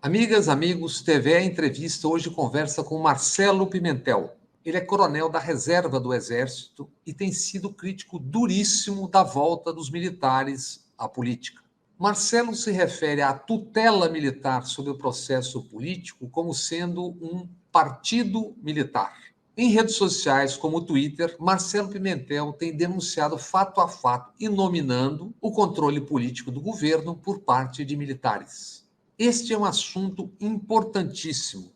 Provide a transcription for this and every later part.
Amigas, amigos, TV Entrevista hoje conversa com Marcelo Pimentel. Ele é coronel da reserva do Exército e tem sido crítico duríssimo da volta dos militares à política. Marcelo se refere à tutela militar sobre o processo político como sendo um partido militar. Em redes sociais como o Twitter, Marcelo Pimentel tem denunciado fato a fato e nominando o controle político do governo por parte de militares. Este é um assunto importantíssimo,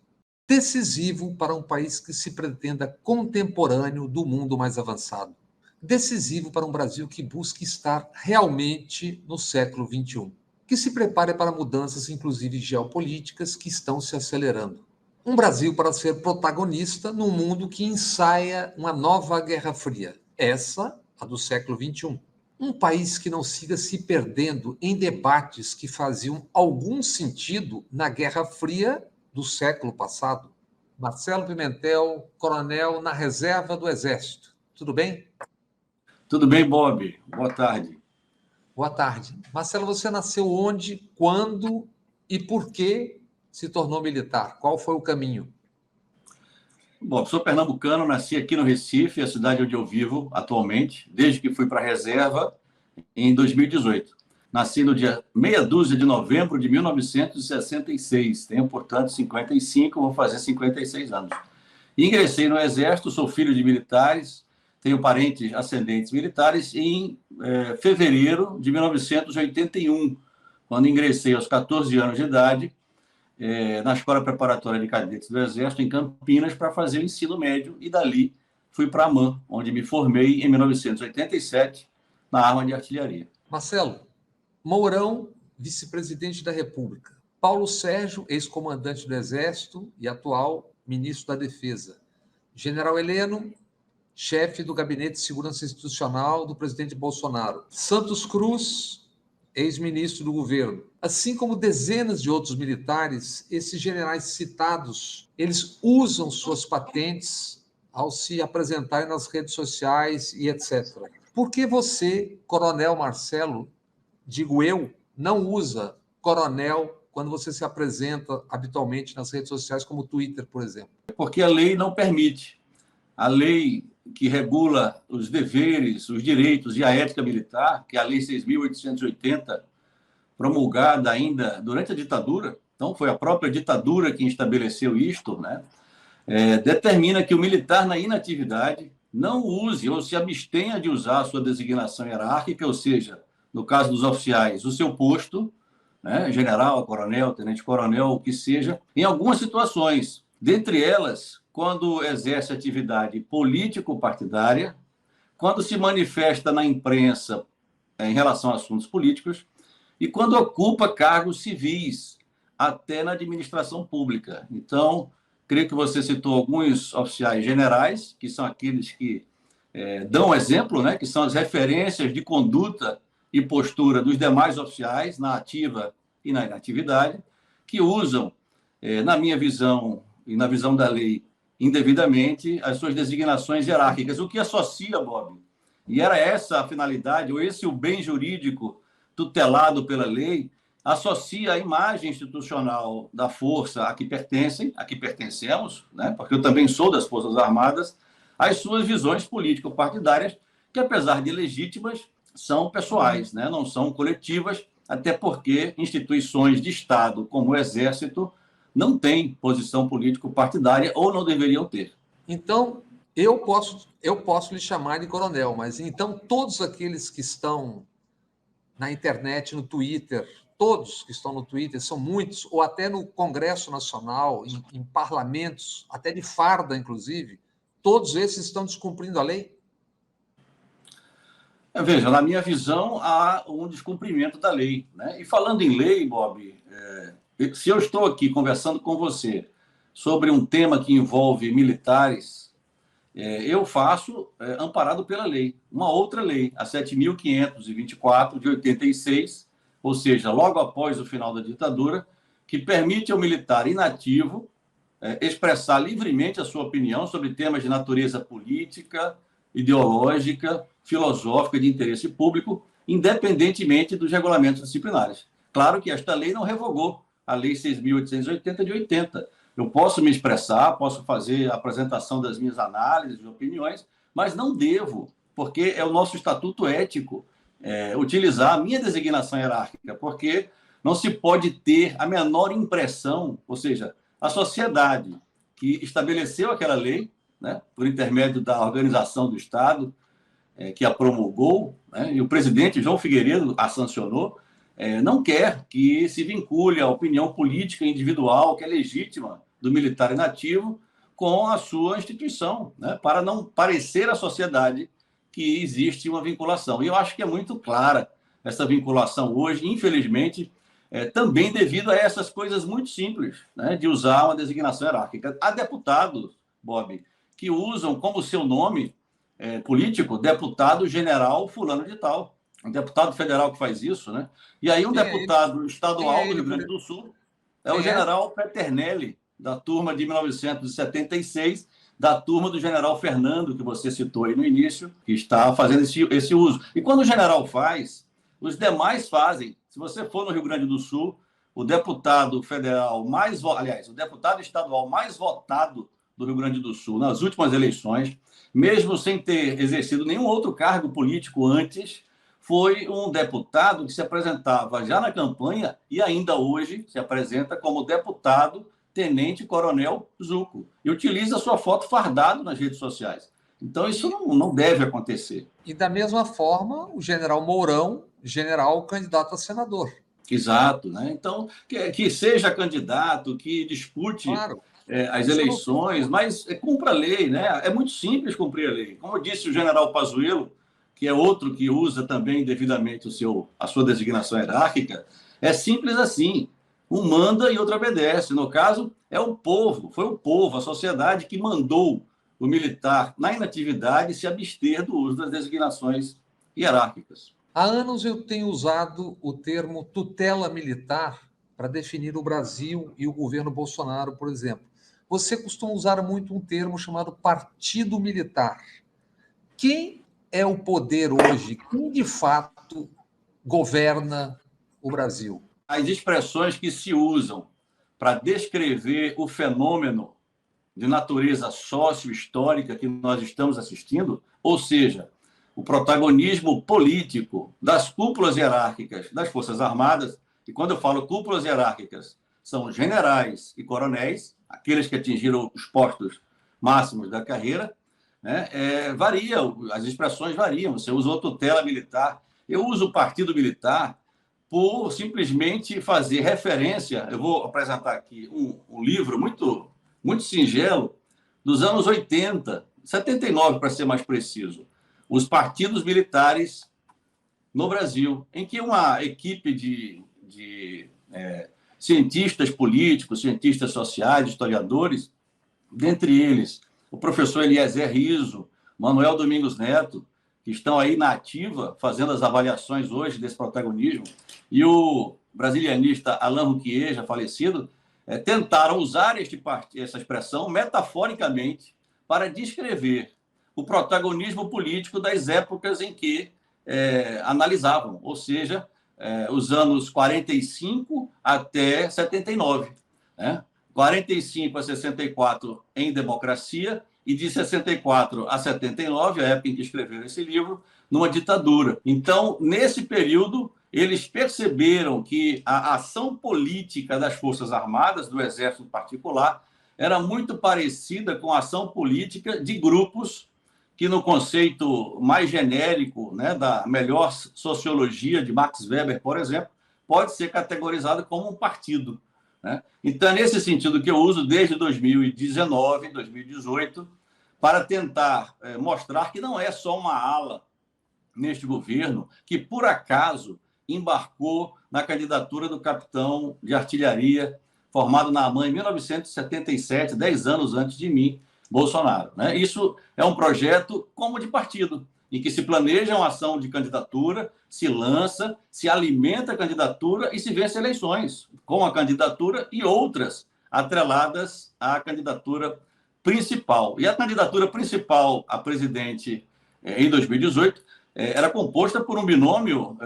decisivo para um país que se pretenda contemporâneo do mundo mais avançado. Decisivo para um Brasil que busque estar realmente no século XXI, que se prepare para mudanças, inclusive geopolíticas, que estão se acelerando. Um Brasil para ser protagonista num mundo que ensaia uma nova Guerra Fria, essa, a do século XXI. Um país que não siga se perdendo em debates que faziam algum sentido na Guerra Fria do século passado. Marcelo Pimentel, coronel na reserva do Exército. Tudo bem? Tudo bem, Bob. Boa tarde. Boa tarde. Marcelo, você nasceu onde, quando e por que se tornou militar? Qual foi o caminho? Bom, sou pernambucano, nasci aqui no Recife, a cidade onde eu vivo atualmente, desde que fui para a reserva em 2018. Nasci no dia meia dúzia de novembro de 1966. Tenho, portanto, 55, vou fazer 56 anos. Ingressei no Exército, sou filho de militares, tenho parentes ascendentes militares em fevereiro de 1981, quando ingressei aos 14 anos de idade, na Escola Preparatória de Cadetes do Exército, em Campinas, para fazer o ensino médio, e dali fui para a AMAN, onde me formei em 1987, na arma de artilharia. Marcelo, Mourão, vice-presidente da República. Paulo Sérgio, ex-comandante do Exército e atual ministro da Defesa. General Heleno, chefe do Gabinete de Segurança Institucional do presidente Bolsonaro. Santos Cruz, ex-ministro do governo. Assim como dezenas de outros militares, esses generais citados, eles usam suas patentes ao se apresentarem nas redes sociais e etc. Por que você, coronel Marcelo, digo eu, não usa coronel quando você se apresenta habitualmente nas redes sociais, como o Twitter, por exemplo? Porque a lei não permite. A lei que regula os deveres, os direitos e a ética militar, que é a Lei 6.880, promulgada ainda durante a ditadura, então foi a própria ditadura que estabeleceu isto, né? Determina que o militar na inatividade não use ou se abstenha de usar a sua designação hierárquica, ou seja, no caso dos oficiais, o seu posto, né, general, coronel, tenente-coronel, o que seja, em algumas situações, dentre elas, quando exerce atividade político-partidária, quando se manifesta na imprensa em relação a assuntos políticos e quando ocupa cargos civis, até na administração pública. Então, creio que você citou alguns oficiais generais, que são aqueles que dão exemplo, né, que são as referências de conduta e postura dos demais oficiais, na ativa e na inatividade, que usam, na minha visão e na visão da lei, indevidamente, as suas designações hierárquicas, o que associa, Bob, e era essa a finalidade, ou esse o bem jurídico tutelado pela lei, associa a imagem institucional da força a que pertencem, a que pertencemos, né? Porque eu também sou das Forças Armadas, às suas visões político-partidárias, que, apesar de legítimas, são pessoais, né? Não são coletivas, até porque instituições de Estado, como o Exército, não têm posição político-partidária ou não deveriam ter. Então, eu posso lhe chamar de coronel, mas então todos aqueles que estão na internet, no Twitter, todos que estão no Twitter, são muitos, ou até no Congresso Nacional, em parlamentos, até de farda, inclusive, todos esses estão descumprindo a lei? Veja, na minha visão, há um descumprimento da lei, né? E falando em lei, Bob, se eu estou aqui conversando com você sobre um tema que envolve militares, eu faço amparado pela lei, uma outra lei, a 7.524 de 86, ou seja, logo após o final da ditadura, que permite ao militar inativo expressar livremente a sua opinião sobre temas de natureza política, ideológica, filosófica, de interesse público, independentemente dos regulamentos disciplinares. Claro que esta lei não revogou a Lei 6.880 de 80. Eu posso me expressar, posso fazer a apresentação das minhas análises e opiniões, mas não devo, porque é o nosso estatuto ético utilizar a minha designação hierárquica, porque não se pode ter a menor impressão, ou seja, a sociedade que estabeleceu aquela lei, né, por intermédio da organização do Estado, que a promulgou, né, e o presidente João Figueiredo a sancionou, não quer que se vincule à opinião política individual, que é legítima, do militar inativo, com a sua instituição, né, para não parecer à sociedade que existe uma vinculação. E eu acho que é muito clara essa vinculação hoje, infelizmente, também devido a essas coisas muito simples, né, de usar uma designação hierárquica. Há deputados, Bob, que usam como seu nome político deputado general fulano de tal. Um deputado federal que faz isso, né? E aí um deputado estadual do Rio Grande do Sul é o general Peternelli, da turma de 1976, da turma do general Fernando, que você citou aí no início, que está fazendo esse uso. E quando o general faz, os demais fazem. Se você for no Rio Grande do Sul, o deputado federal o deputado estadual mais votado do Rio Grande do Sul nas últimas eleições, mesmo sem ter exercido nenhum outro cargo político antes, foi um deputado que se apresentava já na campanha e ainda hoje se apresenta como deputado tenente-coronel Zuco e utiliza sua foto fardado nas redes sociais. Então, isso não deve acontecer. E da mesma forma, o general Mourão, general candidato a senador. Exato, né? Então, que seja candidato, que dispute as eleições, mas cumpra a lei, né? É muito simples cumprir a lei. Como disse o general Pazuello, que é outro que usa também devidamente a sua designação hierárquica, é simples assim. Um manda e outro obedece. No caso, foi o povo, a sociedade, que mandou o militar, na inatividade, se abster do uso das designações hierárquicas. Há anos eu tenho usado o termo tutela militar para definir o Brasil e o governo Bolsonaro, por exemplo. Você costuma usar muito um termo chamado partido militar. Quem é o poder hoje? Quem, de fato, governa o Brasil? As expressões que se usam para descrever o fenômeno de natureza sócio-histórica que nós estamos assistindo, ou seja, o protagonismo político das cúpulas hierárquicas das Forças Armadas, e quando eu falo cúpulas hierárquicas, são generais e coronéis, aqueles que atingiram os postos máximos da carreira, né? Varia, as expressões variam. Você usou tutela militar, eu uso o partido militar por simplesmente fazer referência. Eu vou apresentar aqui um livro muito, muito singelo, dos anos 80, 79, para ser mais preciso. Os partidos militares no Brasil, em que uma equipe de cientistas políticos, cientistas sociais, historiadores, dentre eles o professor Eliezer Riso, Manuel Domingos Neto, que estão aí na ativa, fazendo as avaliações hoje desse protagonismo, e o brasilianista Alain Rouquier, já falecido, tentaram usar essa expressão metaforicamente para descrever o protagonismo político das épocas em que analisavam, ou seja, os anos 45 até 79, né? 45 a 64 em democracia e de 64 a 79, a época em que escreveram esse livro, numa ditadura. Então, nesse período, eles perceberam que a ação política das Forças Armadas, do Exército em particular, era muito parecida com a ação política de grupos que, no conceito mais genérico, né, da melhor sociologia de Max Weber, por exemplo, pode ser categorizado como um partido, né? Então, é nesse sentido que eu uso desde 2019, 2018, para tentar mostrar que não é só uma ala neste governo que, por acaso, embarcou na candidatura do capitão de artilharia formado na AMAN em 1977, 10 anos antes de mim, Bolsonaro, né? Isso é um projeto como de partido, em que se planeja uma ação de candidatura, se lança, se alimenta a candidatura e se vence eleições com a candidatura e outras atreladas à candidatura principal. E a candidatura principal a presidente em 2018 era composta por um binômio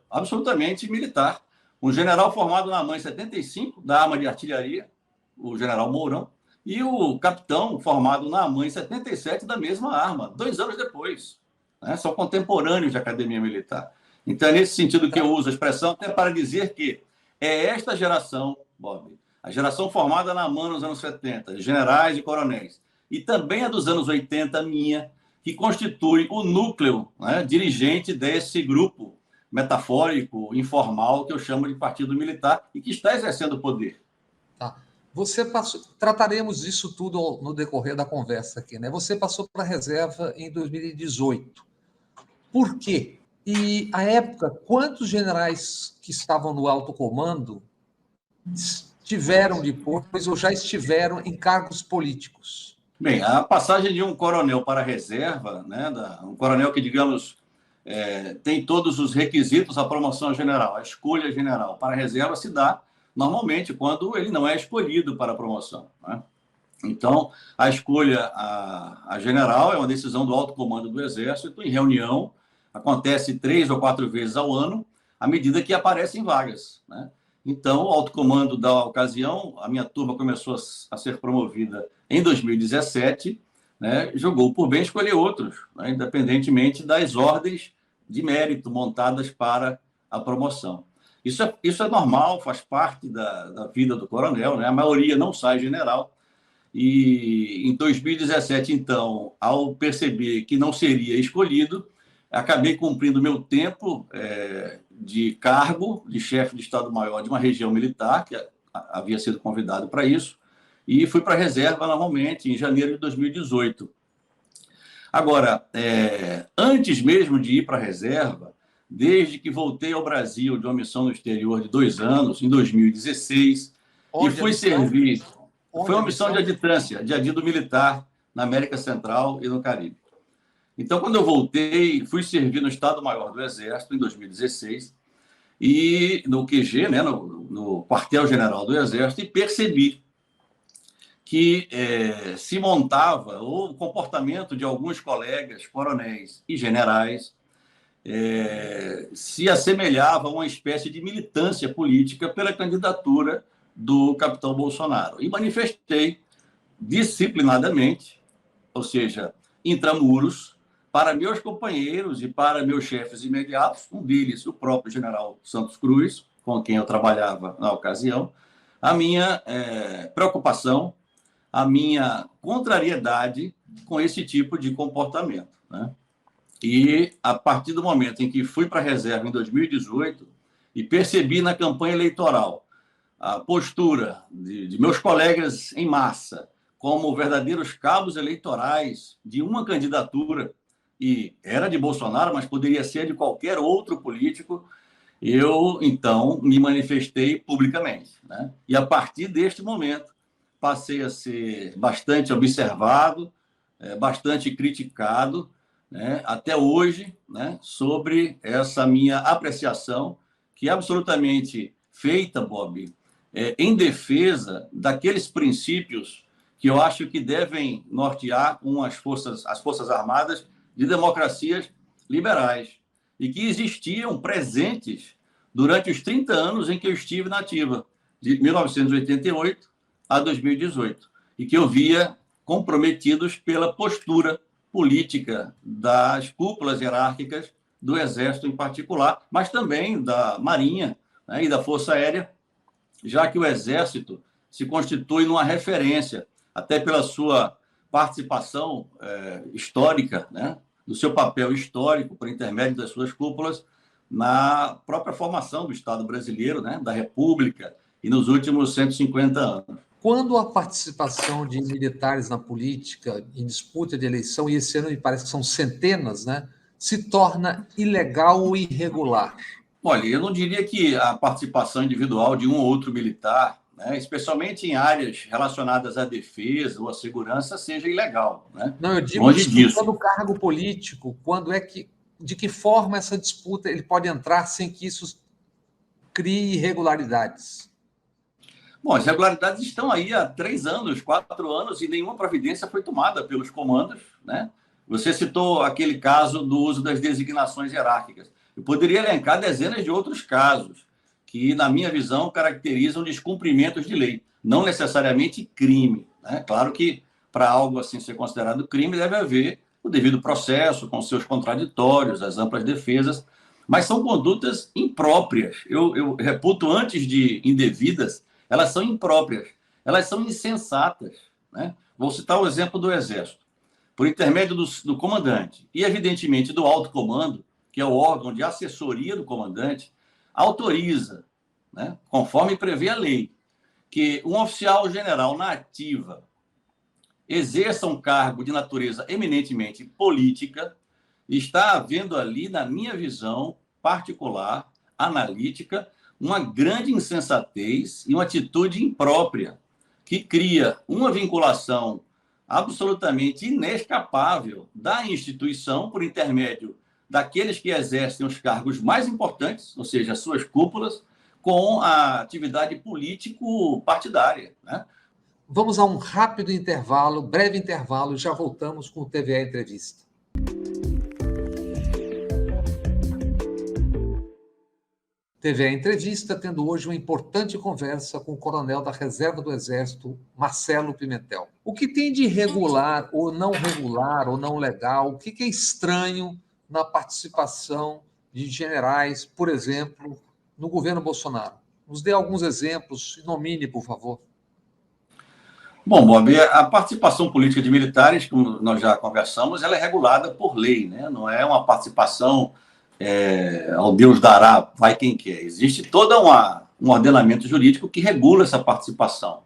absolutamente militar, Um general formado na AMAN em 75, da arma de artilharia, o general Mourão, e o capitão formado na AMAN em 77, da mesma arma, 2 anos depois. Né? São contemporâneos de academia militar. Então, é nesse sentido que eu uso a expressão, até para dizer que é esta geração, Bob, a geração formada na AMAN nos anos 70, generais e coronéis, e também a dos anos 80, minha, que constitui o núcleo, né, dirigente desse grupo metafórico, informal, que eu chamo de partido militar, e que está exercendo o poder. Tá. Você passou, trataremos disso tudo no decorrer da conversa aqui, né? Você passou para a reserva em 2018. Por quê? E, à época, quantos generais que estavam no alto comando estiveram depois ou já estiveram em cargos políticos? Bem, a passagem de um coronel para a reserva, né, um coronel que, digamos, tem todos os requisitos à promoção general, a escolha general para a reserva se dá normalmente quando ele não é escolhido para a promoção. Né? Então, a escolha a general é uma decisão do alto comando do Exército em reunião, acontece 3 ou 4 vezes ao ano, à medida que aparecem vagas. Né? Então, o alto comando da ocasião, a minha turma começou a ser promovida em 2017, né? Julgou por bem escolher outros, né? Independentemente das ordens de mérito montadas para a promoção. Isso é normal, faz parte da vida do coronel, né? A maioria não sai general. E em 2017, então, ao perceber que não seria escolhido, acabei cumprindo meu tempo de cargo de chefe de Estado-Maior de uma região militar, que havia sido convidado para isso, e fui para a reserva normalmente em janeiro de 2018. Agora, antes mesmo de ir para a reserva, desde que voltei ao Brasil de uma missão no exterior de 2 anos, em 2016, e fui servir... Foi uma missão de aditância, de adido militar, na América Central e no Caribe. Então, quando eu voltei, fui servir no Estado-Maior do Exército, em 2016, e no QG, né, no Quartel-General do Exército, e percebi que se montava o comportamento de alguns colegas, coronéis e generais, se assemelhava a uma espécie de militância política pela candidatura do capitão Bolsonaro. E manifestei disciplinadamente, ou seja, intramuros, para meus companheiros e para meus chefes imediatos, um deles, o próprio general Santos Cruz, com quem eu trabalhava na ocasião, a minha preocupação, a minha contrariedade com esse tipo de comportamento. Né? E, a partir do momento em que fui para a reserva em 2018 e percebi na campanha eleitoral a postura de meus colegas em massa como verdadeiros cabos eleitorais de uma candidatura, e era de Bolsonaro, mas poderia ser de qualquer outro político, eu, então, me manifestei publicamente. Né? E, a partir deste momento, passei a ser bastante observado, bastante criticado, né? Até hoje, né? Sobre essa minha apreciação, que é absolutamente feita, Bob, em defesa daqueles princípios que eu acho que devem nortear as Forças Armadas de democracias liberais e que existiam presentes durante os 30 anos em que eu estive na ativa, de 1988 a 2018, e que eu via comprometidos pela postura política das cúpulas hierárquicas do Exército em particular, mas também da Marinha, né, e da Força Aérea, já que o Exército se constitui numa referência, até pela sua participação histórica, né, do seu papel histórico, por intermédio das suas cúpulas, na própria formação do Estado brasileiro, né, da República, e nos últimos 150 anos. Quando a participação de militares na política, em disputa de eleição, e esse ano me parece que são centenas, né, se torna ilegal ou irregular? Olha, eu não diria que a participação individual de um ou outro militar, né, especialmente em áreas relacionadas à defesa ou à segurança, seja ilegal. Né? Não, eu digo disputando o cargo político, de que forma essa disputa ele pode entrar sem que isso crie irregularidades? Bom, as irregularidades estão aí há 3 anos, 4 anos, e nenhuma providência foi tomada pelos comandos. Né? Você citou aquele caso do uso das designações hierárquicas. Eu poderia elencar dezenas de outros casos que, na minha visão, caracterizam descumprimentos de lei, não necessariamente crime, né? Claro que, para algo assim ser considerado crime, deve haver o devido processo, com seus contraditórios, as amplas defesas, mas são condutas impróprias. Eu reputo, antes de indevidas, elas são impróprias, elas são insensatas, né? Vou citar o exemplo do Exército. Por intermédio do comandante e, evidentemente, do alto comando, que é o órgão de assessoria do comandante, autoriza, né, conforme prevê a lei, que um oficial general na ativa exerça um cargo de natureza eminentemente política. Está havendo ali, na minha visão particular, analítica, uma grande insensatez e uma atitude imprópria, que cria uma vinculação absolutamente inescapável da instituição por intermédio daqueles que exercem os cargos mais importantes, ou seja, as suas cúpulas, com a atividade político-partidária, né? Vamos a um rápido intervalo, breve intervalo, e já voltamos com o TVA Entrevista. TVA Entrevista, tendo hoje uma importante conversa com o coronel da Reserva do Exército, Marcelo Pimentel. O que tem de regular, ou não legal, o que é estranho na participação de generais, por exemplo, no governo Bolsonaro? Nos dê alguns exemplos, nomine, por favor. Bom, Bob, a participação política de militares, como nós já conversamos, ela é regulada por lei, né? Não é uma participação ao Deus dará, vai quem quer. Existe todo um ordenamento jurídico que regula essa participação.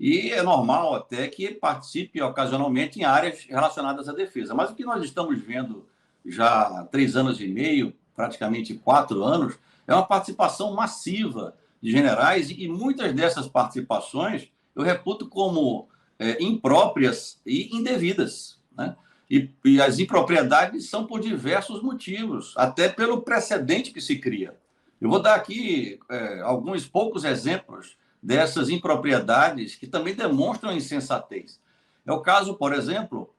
E é normal até que ele participe ocasionalmente em áreas relacionadas à defesa. Mas o que nós estamos vendo já há 3 anos e meio, praticamente 4 anos, é uma participação massiva de generais, e muitas dessas participações eu reputo como impróprias e indevidas, né? E as impropriedades são por diversos motivos, até pelo precedente que se cria. Eu vou dar aqui alguns poucos exemplos dessas impropriedades que também demonstram insensatez. É o caso, por exemplo,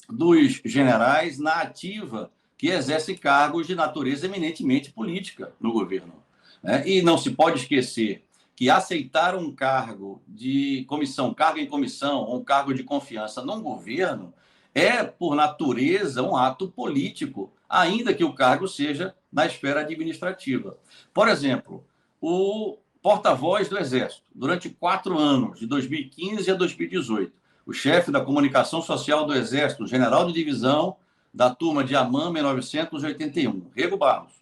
dos generais na ativa que exercem cargos de natureza eminentemente política no governo, né? E não se pode esquecer que aceitar um cargo de comissão, cargo em comissão, ou um cargo de confiança num governo é, por natureza, um ato político, ainda que o cargo seja na esfera administrativa. Por exemplo, o porta-voz do Exército, durante 4 anos, de 2015 a 2018, o chefe da comunicação social do Exército, general de divisão da turma de AMAN 1981, Rego Barros,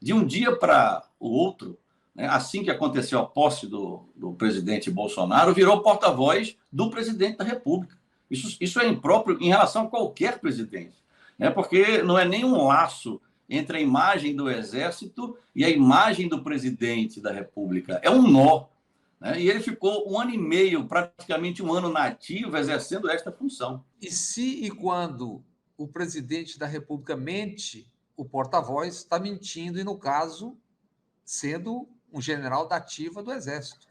de um dia para o outro, assim que aconteceu a posse do presidente Bolsonaro, virou porta-voz do presidente da República. Isso é impróprio em relação a qualquer presidente, né? Porque não é nenhum laço entre a imagem do Exército e a imagem do presidente da República. É um nó, né? E ele ficou 1 ano e meio, praticamente 1 ano na ativa, exercendo esta função. E se e quando o presidente da República mente, o porta-voz está mentindo, e, no caso, sendo um general da ativa do Exército.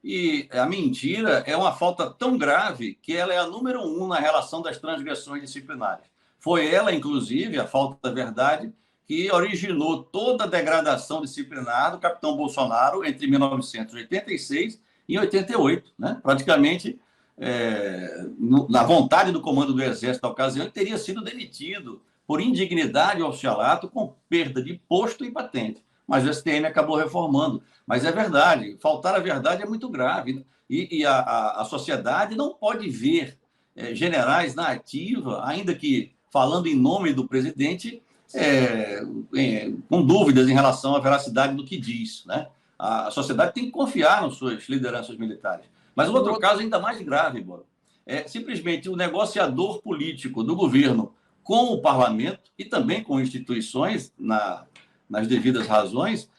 E a mentira é uma falta tão grave que ela é a número 1 na relação das transgressões disciplinares. Foi ela, inclusive, a falta da verdade, que originou toda a degradação disciplinar do capitão Bolsonaro entre 1986 e 88. Né? Praticamente, na vontade do comando do Exército da ocasião, ele teria sido demitido por indignidade ao oficialato, com perda de posto e patente. Mas o STM acabou reformando. Mas é verdade, faltar a verdade é muito grave. E a sociedade não pode ver generais na ativa, ainda que falando em nome do presidente, com dúvidas em relação à veracidade do que diz, né? A sociedade tem que confiar nas suas lideranças militares. Mas o outro caso ainda mais grave, Bora, é simplesmente o negociador político do governo com o parlamento e também com instituições, nas devidas razões,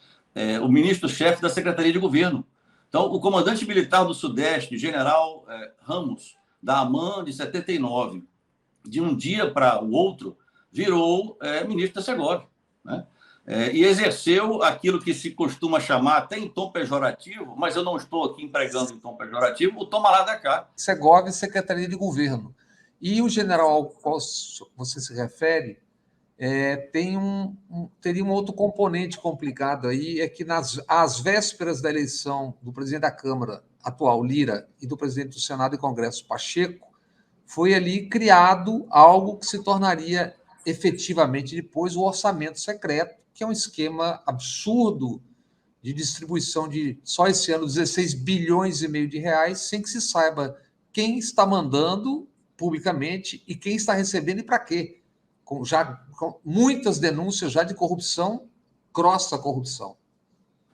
o ministro-chefe da Secretaria de Governo. Então, o comandante militar do Sudeste, general Ramos, da AMAN de 79, de um dia para o outro, virou ministro da Segov, né? E exerceu aquilo que se costuma chamar, até em tom pejorativo, mas eu não estou aqui empregando em tom pejorativo, o toma lá da cá. Segov, Secretaria de Governo. E o general ao qual você se refere teria um outro componente complicado aí, é que às vésperas da eleição do presidente da Câmara atual, Lira, e do presidente do Senado e Congresso, Pacheco, foi ali criado algo que se tornaria efetivamente depois o orçamento secreto, que é um esquema absurdo de distribuição de, só esse ano, 16 bilhões e meio de reais, sem que se saiba quem está mandando publicamente e quem está recebendo e para quê. Com muitas denúncias já de corrupção, grossa corrupção.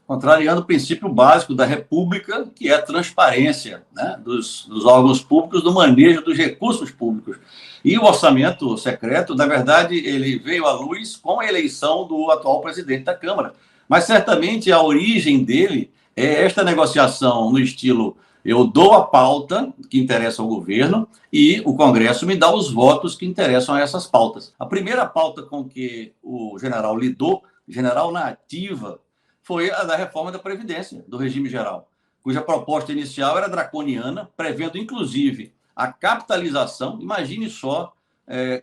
Contrariando o princípio básico da República, que é a transparência, né, dos órgãos públicos, do manejo dos recursos públicos. E o orçamento secreto, na verdade, ele veio à luz com a eleição do atual presidente da Câmara. Mas, certamente, a origem dele é esta negociação no estilo: eu dou a pauta que interessa ao governo e o Congresso me dá os votos que interessam a essas pautas. A primeira pauta com que o general lidou, general na ativa, foi a da reforma da Previdência, do regime geral, cuja proposta inicial era draconiana, prevendo, inclusive, a capitalização. Imagine só,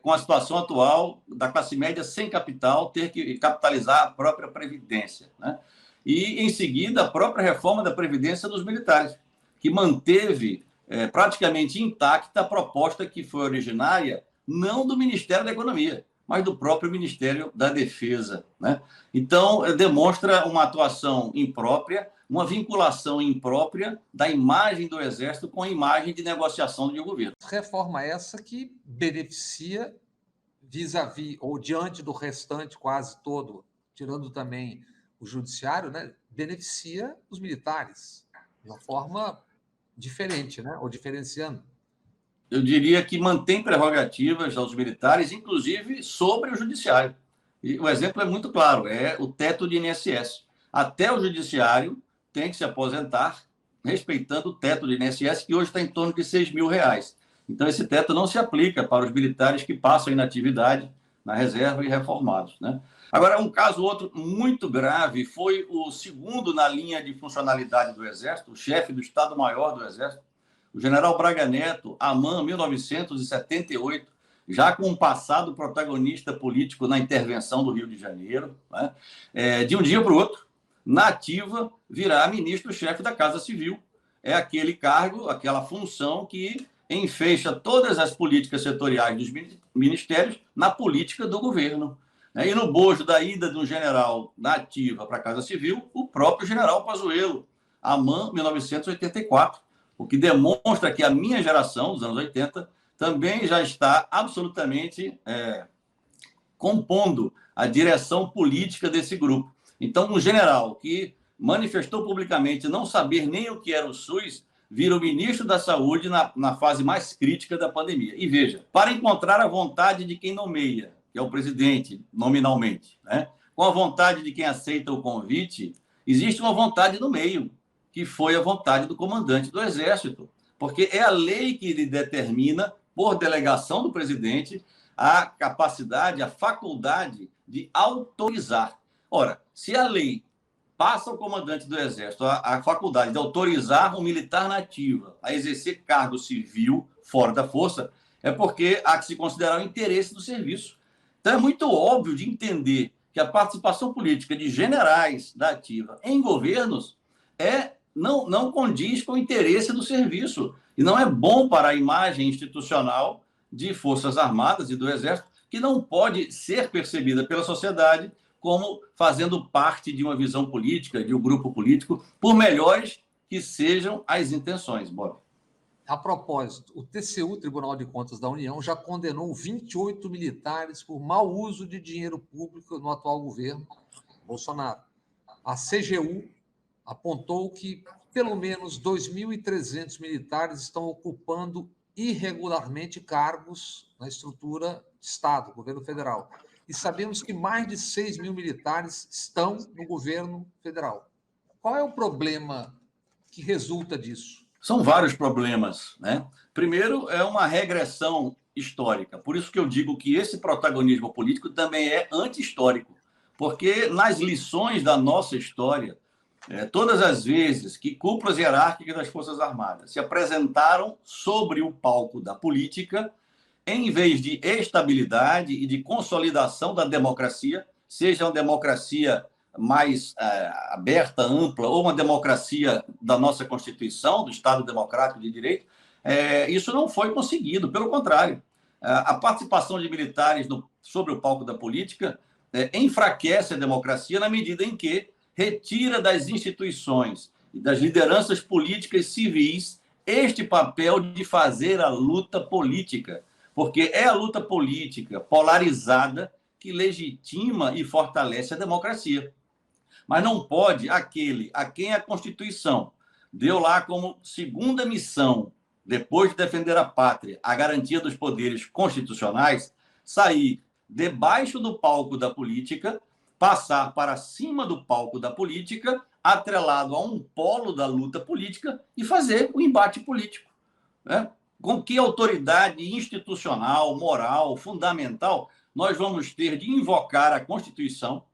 com a situação atual da classe média sem capital, ter que capitalizar a própria Previdência, né? E, em seguida, a própria reforma da Previdência dos militares, que manteve praticamente intacta a proposta que foi originária, não do Ministério da Economia, mas do próprio Ministério da Defesa, né? Então, demonstra uma atuação imprópria, uma vinculação imprópria da imagem do Exército com a imagem de negociação de um governo. Reforma essa que beneficia vis-à-vis, ou diante do restante quase todo, tirando também o judiciário, né, beneficia os militares de uma forma diferente, né, ou diferenciando. Eu diria que mantém prerrogativas aos militares, inclusive sobre o judiciário. E o exemplo é muito claro, é o teto de INSS. Até o judiciário tem que se aposentar respeitando o teto de INSS, que hoje está em torno de R$6.000. Então, esse teto não se aplica para os militares que passam inatividade na reserva e reformados, né? Agora, um caso outro muito grave foi o segundo na linha de funcionalidade do Exército, o chefe do Estado-Maior do Exército, o general Braga Neto, AMAN, 1978, já com um passado protagonista político na intervenção do Rio de Janeiro, né? De um dia para o outro, na ativa, virá ministro-chefe da Casa Civil. É aquele cargo, aquela função que enfeixa todas as políticas setoriais dos ministérios na política do governo. E no bojo da ida de um general na ativa para a Casa Civil, o próprio general Pazuello, AMAN, 1984, o que demonstra que a minha geração, dos anos 80, também já está absolutamente compondo a direção política desse grupo. Então, um general que manifestou publicamente não saber nem o que era o SUS, vira o ministro da Saúde na fase mais crítica da pandemia. E veja, para encontrar a vontade de quem nomeia, que é o presidente, nominalmente, né, com a vontade de quem aceita o convite, existe uma vontade no meio, que foi a vontade do comandante do Exército, porque é a lei que lhe determina, por delegação do presidente, a capacidade, a faculdade de autorizar. Ora, se a lei passa ao comandante do Exército a faculdade de autorizar um militar na ativa a exercer cargo civil fora da força, é porque há que se considerar o interesse do serviço. Então, é muito óbvio de entender que a participação política de generais da ativa em governos não condiz com o interesse do serviço. E não é bom para a imagem institucional de Forças Armadas e do Exército, que não pode ser percebida pela sociedade como fazendo parte de uma visão política, de um grupo político, por melhores que sejam as intenções, Bob. A propósito, o TCU, Tribunal de Contas da União, já condenou 28 militares por mau uso de dinheiro público no atual governo Bolsonaro. A CGU apontou que pelo menos 2.300 militares estão ocupando irregularmente cargos na estrutura de Estado, governo federal. E sabemos que mais de 6.000 militares estão no governo federal. Qual é o problema que resulta disso? São vários problemas, né? Primeiro, é uma regressão histórica. Por isso que eu digo que esse protagonismo político também é anti-histórico. Porque nas lições da nossa história, todas as vezes que cúpulas hierárquicas das Forças Armadas se apresentaram sobre o palco da política, em vez de estabilidade e de consolidação da democracia, seja uma democracia mais aberta, ampla, ou uma democracia da nossa Constituição, do Estado Democrático de Direito, isso não foi conseguido. Pelo contrário, a participação de militares sobre o palco da política enfraquece a democracia na medida em que retira das instituições e das lideranças políticas civis este papel de fazer a luta política, porque é a luta política polarizada que legitima e fortalece a democracia. Mas não pode aquele a quem a Constituição deu lá como segunda missão, depois de defender a pátria, a garantia dos poderes constitucionais, sair debaixo do palco da política, passar para cima do palco da política, atrelado a um polo da luta política e fazer o embate político, né? Com que autoridade institucional, moral, fundamental nós vamos ter de invocar a Constituição,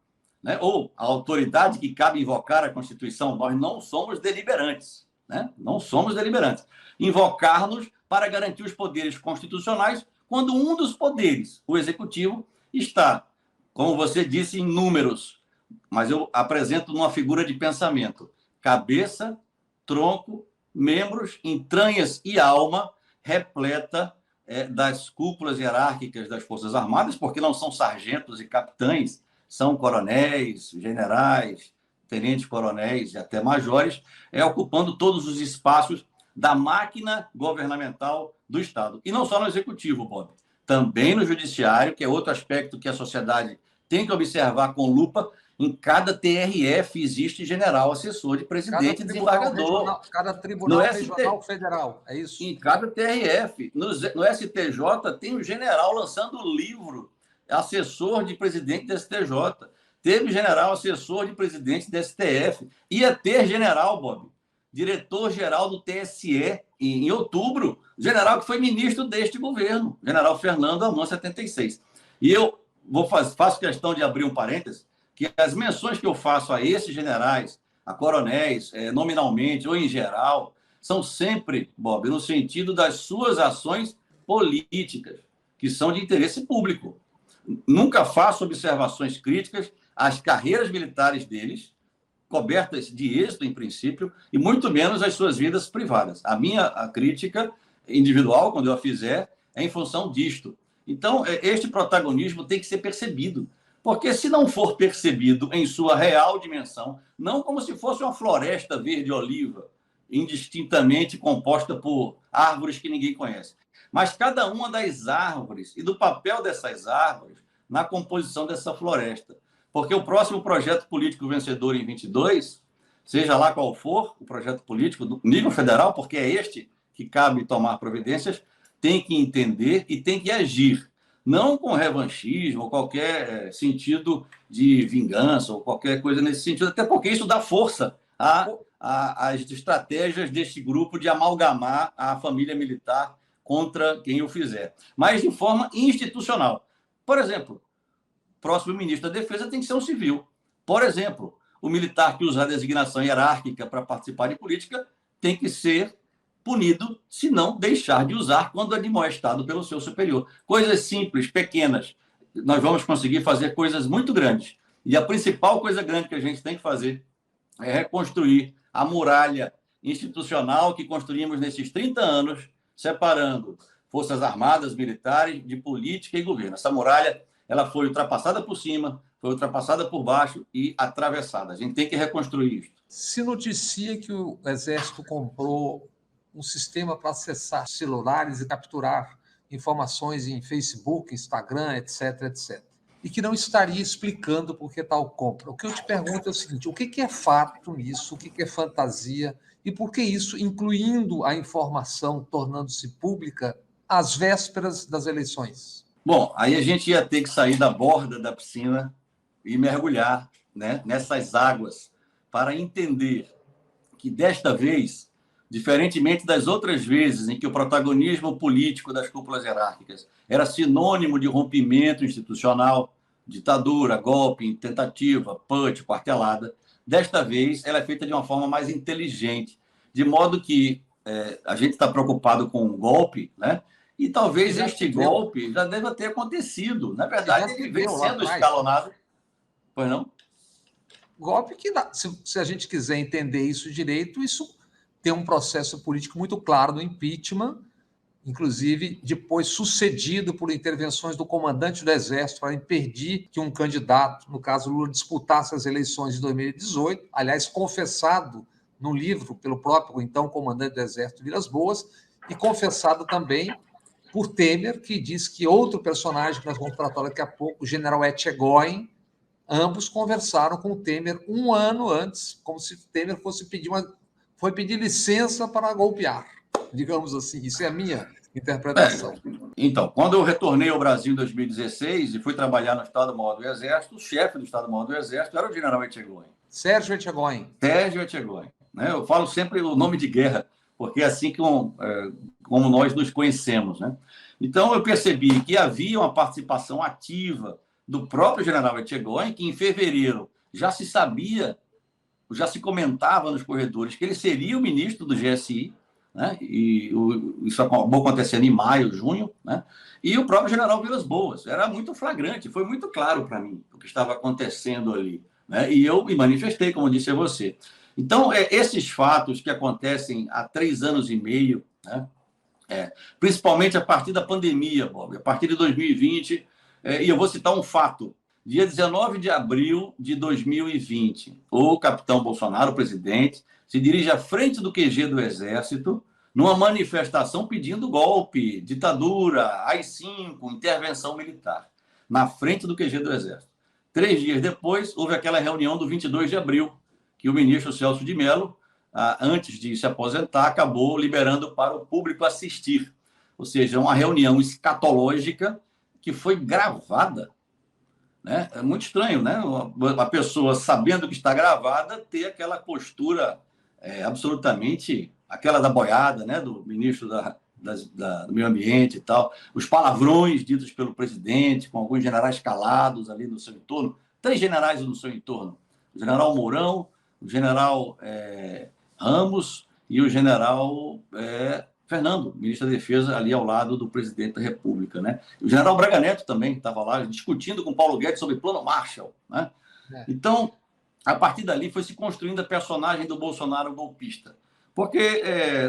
né? Ou a autoridade que cabe invocar a Constituição? Nós não somos deliberantes, né? Não somos deliberantes. Invocar-nos para garantir os poderes constitucionais quando um dos poderes, o executivo, está, como você disse, em números, mas eu apresento numa figura de pensamento: cabeça, tronco, membros, entranhas e alma repleta das cúpulas hierárquicas das Forças Armadas, porque não são sargentos e capitães, são coronéis, generais, tenentes-coronéis e até majores, ocupando todos os espaços da máquina governamental do Estado. E não só no Executivo, Bob, também no Judiciário, que é outro aspecto que a sociedade tem que observar com lupa. Em cada TRF existe general assessor de presidente e desembargador. Cada tribunal regional federal, é isso? Em cada TRF. No STJ tem um general lançando o livro, assessor de presidente do STJ. Teve general assessor de presidente do STF. Ia ter general, Bob, diretor-geral do TSE, em outubro, general que foi ministro deste governo, general Fernando Aman 76. E eu faço questão de abrir um parênteses, que as menções que eu faço a esses generais, a coronéis, nominalmente ou em geral, são sempre, Bob, no sentido das suas ações políticas, que são de interesse público. Nunca faço observações críticas às carreiras militares deles, cobertas de êxito, em princípio, e muito menos às suas vidas privadas. A minha crítica individual, quando eu a fizer, é em função disto. Então, este protagonismo tem que ser percebido. Porque se não for percebido em sua real dimensão, não como se fosse uma floresta verde-oliva, indistintamente composta por árvores que ninguém conhece, mas cada uma das árvores e do papel dessas árvores na composição dessa floresta. Porque o próximo projeto político vencedor em 22, seja lá qual for o projeto político do nível federal, porque é este que cabe tomar providências, tem que entender e tem que agir. Não com revanchismo, ou qualquer sentido de vingança, ou qualquer coisa nesse sentido, até porque isso dá força às estratégias deste grupo de amalgamar a família militar contra quem o fizer, mas de forma institucional. Por exemplo, o próximo ministro da Defesa tem que ser um civil. Por exemplo, o militar que usa a designação hierárquica para participar de política tem que ser punido se não deixar de usar quando admoestado pelo seu superior. Coisas simples, pequenas. Nós vamos conseguir fazer coisas muito grandes. E a principal coisa grande que a gente tem que fazer é reconstruir a muralha institucional que construímos nesses 30 anos, separando Forças Armadas, militares, de política e governo. Essa muralha ela foi ultrapassada por cima, foi ultrapassada por baixo e atravessada. A gente tem que reconstruir isso. Se noticia que o Exército comprou um sistema para acessar celulares e capturar informações em Facebook, Instagram, etc, etc. E que não estaria explicando por que tal compra. O que eu te pergunto é o seguinte: o que é fato nisso, o que é fantasia, e por que isso, incluindo a informação, tornando-se pública às vésperas das eleições? Bom, aí a gente ia ter que sair da borda da piscina e mergulhar, né, nessas águas para entender que, desta vez, diferentemente das outras vezes em que o protagonismo político das cúpulas hierárquicas era sinônimo de rompimento institucional, ditadura, golpe, tentativa, putsch, quartelada, desta vez ela é feita de uma forma mais inteligente, de modo que a gente está preocupado com um golpe, né? E talvez Já este se deu. golpe já deva ter acontecido. Na Já verdade, se ele vem deu lá sendo atrás. escalonado. Pois não? Golpe que dá. Se a gente quiser entender isso direito, isso tem um processo político muito claro do impeachment, inclusive depois sucedido por intervenções do comandante do Exército para impedir que um candidato, no caso Lula, disputasse as eleições de 2018, aliás, confessado no livro pelo próprio então comandante do Exército Vilas Boas, e confessado também por Temer, que diz que outro personagem que nós vamos tratar daqui a pouco, o general Etchegóin, ambos conversaram com o Temer um ano antes, como se Temer foi pedir licença para golpear, digamos assim. Isso é a minha interpretação. Então, quando eu retornei ao Brasil em 2016 e fui trabalhar no Estado-Maior do Exército, o chefe do Estado-Maior do Exército era o general Etchegóin. Sérgio Etchegóin. Sérgio Etchegóin. Né? Eu falo sempre o nome de guerra, porque é assim como nós nos conhecemos. Né? Então, eu percebi que havia uma participação ativa do próprio general Etchegóin, que em fevereiro já se sabia, já se comentava nos corredores que ele seria o ministro do GSI, né? E isso acabou acontecendo em maio, junho, né? E o próprio general Vilas Boas. Era muito flagrante, foi muito claro para mim o que estava acontecendo ali. Né? E eu me manifestei, como disse a você. Então, esses fatos que acontecem há 3 anos e meio, né? Principalmente a partir da pandemia, Bob, a partir de 2020, e eu vou citar um fato. Dia 19 de abril de 2020, o capitão Bolsonaro, o presidente, se dirige à frente do QG do Exército numa manifestação pedindo golpe, ditadura, AI-5, intervenção militar, na frente do QG do Exército. 3 dias depois, houve aquela reunião do 22 de abril, que o ministro Celso de Mello, antes de se aposentar, acabou liberando para o público assistir. Ou seja, uma reunião escatológica que foi gravada. Né? É muito estranho, né? Uma pessoa, sabendo que está gravada, ter aquela postura absolutamente, aquela da boiada, né? Do ministro do Meio Ambiente e tal, os palavrões ditos pelo presidente, com alguns generais calados ali no seu entorno, 3 generais no seu entorno, o general Mourão, o general Ramos e o general Fernando, ministro da Defesa, ali ao lado do presidente da República. Né? O general Braga Neto também estava lá discutindo com Paulo Guedes sobre o plano Marshall. Né? Então, a partir dali foi se construindo a personagem do Bolsonaro golpista. Porque,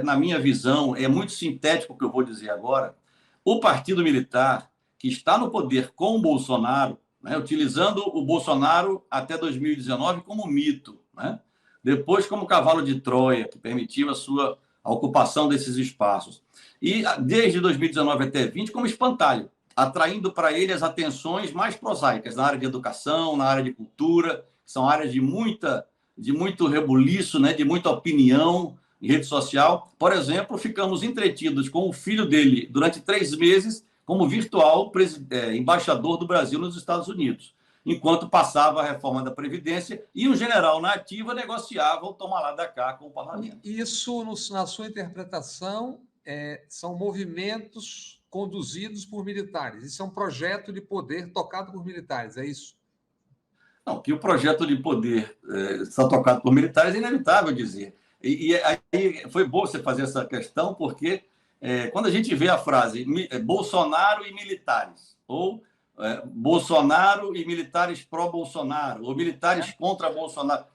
na minha visão, é muito sintético o que eu vou dizer agora, o partido militar que está no poder com o Bolsonaro, né, utilizando o Bolsonaro até 2019 como mito, né? Depois como cavalo de Troia, que permitiu a ocupação desses espaços. E desde 2019 até 2020 como espantalho, atraindo para ele as atenções mais prosaicas na área de educação, na área de cultura, que são áreas de muito rebuliço, né, de muita opinião em rede social. Por exemplo, ficamos entretidos com o filho dele durante 3 meses como virtual embaixador do Brasil nos Estados Unidos, enquanto passava a reforma da Previdência e um general na ativa negociava o toma lá da cá com o parlamento. Isso, na sua interpretação, são movimentos conduzidos por militares. Isso é um projeto de poder tocado por militares, é isso? Não, que o projeto de poder está tocado por militares é inevitável dizer. E aí foi bom você fazer essa questão, porque quando a gente vê a frase Bolsonaro e militares, ou Bolsonaro e militares pró-Bolsonaro, ou militares contra Bolsonaro.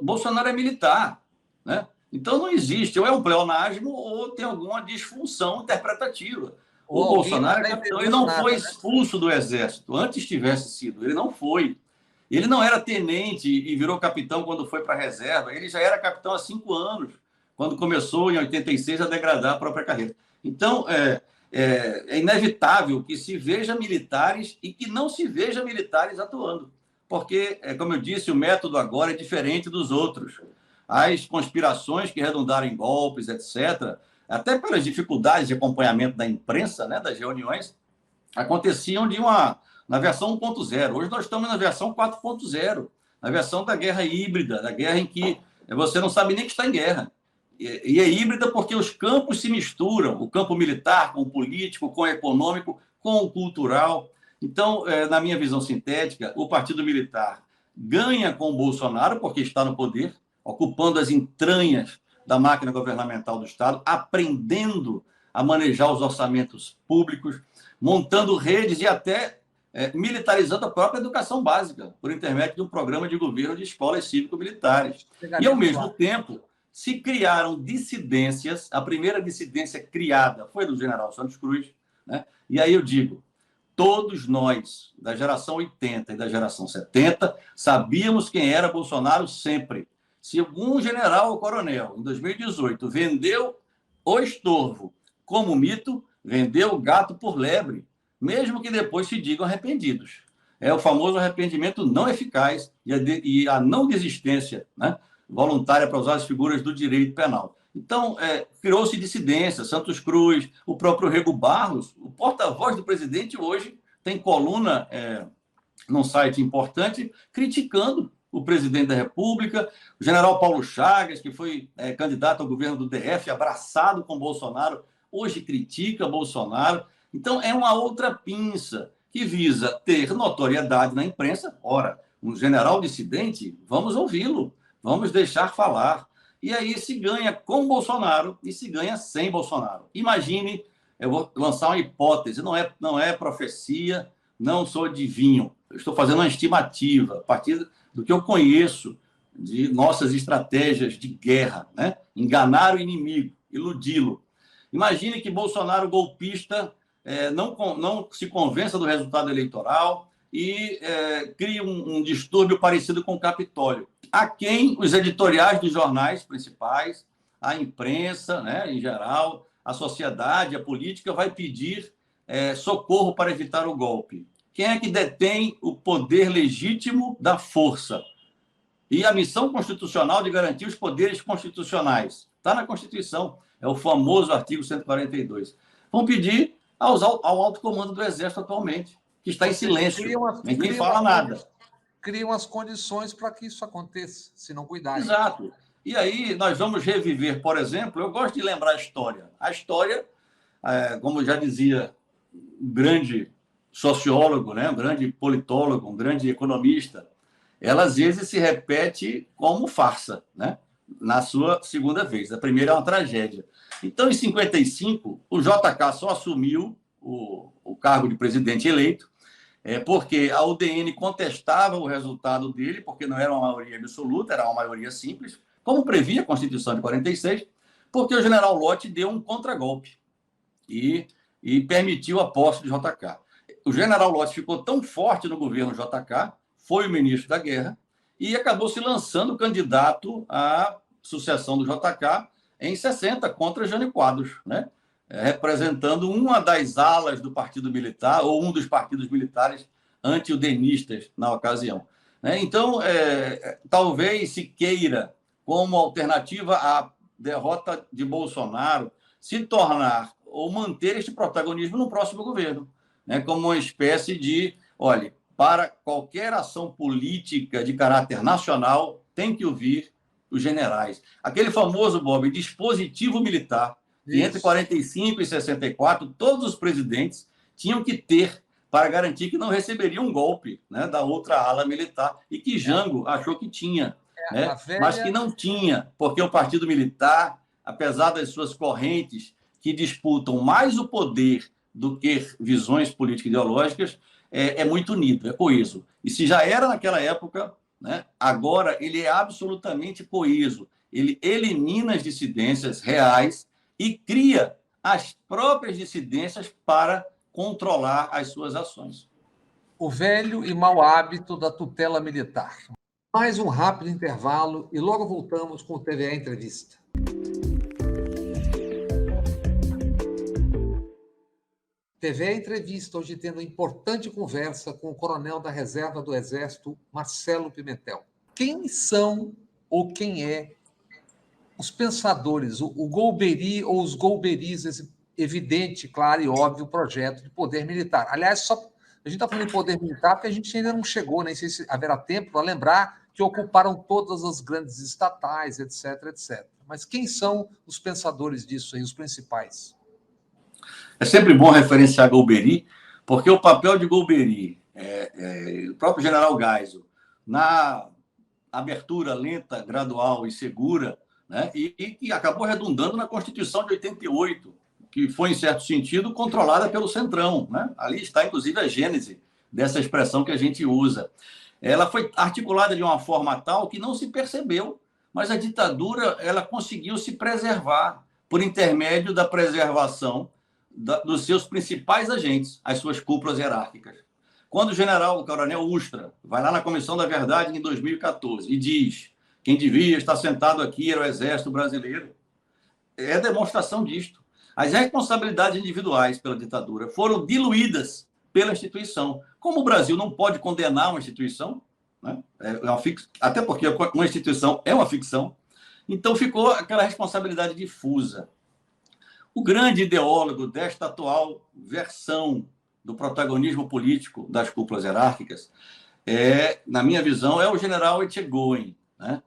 Bolsonaro é militar, né? Então não existe, ou é um pleonasmo ou tem alguma disfunção interpretativa. O Bolsonaro é capitão, ele não foi expulso do Exército, antes tivesse sido, ele não foi. Ele não era tenente e virou capitão quando foi para a reserva, ele já era capitão há 5 anos, quando começou em 86 a degradar a própria carreira. Então, é inevitável que se veja militares e que não se veja militares atuando. Porque, como eu disse, o método agora é diferente dos outros. As conspirações que redundaram em golpes, etc., até pelas dificuldades de acompanhamento da imprensa, né, das reuniões, aconteciam na versão 1.0. Hoje nós estamos na versão 4.0, na versão da guerra híbrida, da guerra em que você não sabe nem que está em guerra. E é híbrida porque os campos se misturam, o campo militar com o político, com o econômico, com o cultural. Então, na minha visão sintética, o Partido Militar ganha com o Bolsonaro porque está no poder, ocupando as entranhas da máquina governamental do Estado, aprendendo a manejar os orçamentos públicos, montando redes e até militarizando a própria educação básica, por intermédio de um programa de governo de escolas cívico-militares. E, ao mesmo tempo, se criaram dissidências. A primeira dissidência criada foi do general Santos Cruz, né? E aí eu digo, todos nós, da geração 80 e da geração 70, sabíamos quem era Bolsonaro sempre. Se algum general ou coronel, em 2018, vendeu o estorvo como mito, vendeu o gato por lebre, mesmo que depois se digam arrependidos. É o famoso arrependimento não eficaz e a não desistência, né, voluntária, para usar as figuras do direito penal. Então, criou-se dissidência. Santos Cruz, o próprio Rego Barros, o porta-voz do presidente, hoje tem coluna num site importante criticando o presidente da República, o general Paulo Chagas, que foi candidato ao governo do DF, abraçado com Bolsonaro, hoje critica Bolsonaro. Então, é uma outra pinça que visa ter notoriedade na imprensa. Ora, um general dissidente, vamos ouvi-lo, vamos deixar falar. E aí se ganha com Bolsonaro e se ganha sem Bolsonaro. Imagine, eu vou lançar uma hipótese, não é profecia, não sou adivinho. Eu estou fazendo uma estimativa a partir do que eu conheço de nossas estratégias de guerra, né? Enganar o inimigo, iludi-lo. Imagine que Bolsonaro, golpista, não se convença do resultado eleitoral e crie um distúrbio parecido com o Capitólio. A quem os editoriais dos jornais principais, a imprensa, né, em geral, a sociedade, a política, vai pedir socorro para evitar o golpe? Quem é que detém o poder legítimo da força? E a missão constitucional de garantir os poderes constitucionais. Está na Constituição, é o famoso artigo 142. Vão pedir ao alto comando do Exército atualmente, que está em silêncio, ninguém fala nada. Criam as condições para que isso aconteça, se não cuidarem. Exato. E aí nós vamos reviver, por exemplo, eu gosto de lembrar a história. A história, como já dizia um grande sociólogo, né, um grande politólogo, um grande economista, ela às vezes se repete como farsa, né, na sua segunda vez. A primeira é uma tragédia. Então, em 55, o JK só assumiu o cargo de presidente eleito, porque a UDN contestava o resultado dele, porque não era uma maioria absoluta, era uma maioria simples, como previa a Constituição de 46, porque o general Lott deu um contragolpe e permitiu a posse do JK. O general Lott ficou tão forte no governo JK, foi o ministro da Guerra, e acabou se lançando candidato à sucessão do JK em 60, contra Jânio Quadros, né? Representando uma das alas do Partido Militar, ou um dos partidos militares anti-udenistas na ocasião. Então, talvez se queira, como alternativa à derrota de Bolsonaro, se tornar ou manter este protagonismo no próximo governo, né? Como uma espécie de, olha, para qualquer ação política de caráter nacional, tem que ouvir os generais. Aquele famoso, Bob, dispositivo militar, que entre 45 e 64, todos os presidentes tinham que ter para garantir que não receberiam um golpe, né, da outra ala militar, e que Jango achou que tinha, né, mas que não tinha, porque o Partido Militar, apesar das suas correntes que disputam mais o poder do que visões político-ideológicas, é muito unido, é coeso. E se já era naquela época, né, agora ele é absolutamente coeso. Ele elimina as dissidências reais e cria as próprias dissidências para controlar as suas ações. O velho e mau hábito da tutela militar. Mais um rápido intervalo e logo voltamos com o TVE Entrevista. TVE Entrevista, hoje tendo uma importante conversa com o coronel da Reserva do Exército, Marcelo Pimentel. Quem são ou quem é os pensadores, o Golbery ou os Golberis, esse evidente, claro e óbvio projeto de poder militar? Aliás, a gente está falando de poder militar porque a gente ainda não chegou, nem sei se haverá tempo para lembrar que ocuparam todas as grandes estatais, etc, etc. Mas quem são os pensadores disso aí, os principais? É sempre bom referenciar Golbery, porque o papel de Golbery, o próprio general Geisel, na abertura lenta, gradual e segura, né, e acabou redundando na Constituição de 88, que foi, em certo sentido, controlada pelo Centrão, né? Ali está, inclusive, a gênese dessa expressão que a gente usa. Ela foi articulada de uma forma tal que não se percebeu, mas a ditadura ela conseguiu se preservar por intermédio da preservação dos seus principais agentes, as suas cúpulas hierárquicas. Quando o coronel Ustra vai lá na Comissão da Verdade em 2014 e diz: quem devia estar sentado aqui era o Exército Brasileiro, é demonstração disto. As responsabilidades individuais pela ditadura foram diluídas pela instituição. Como o Brasil não pode condenar uma instituição, né? Até porque uma instituição é uma ficção, então ficou aquela responsabilidade difusa. O grande ideólogo desta atual versão do protagonismo político das cúpulas hierárquicas, na minha visão, é o general Etchegoyen, né?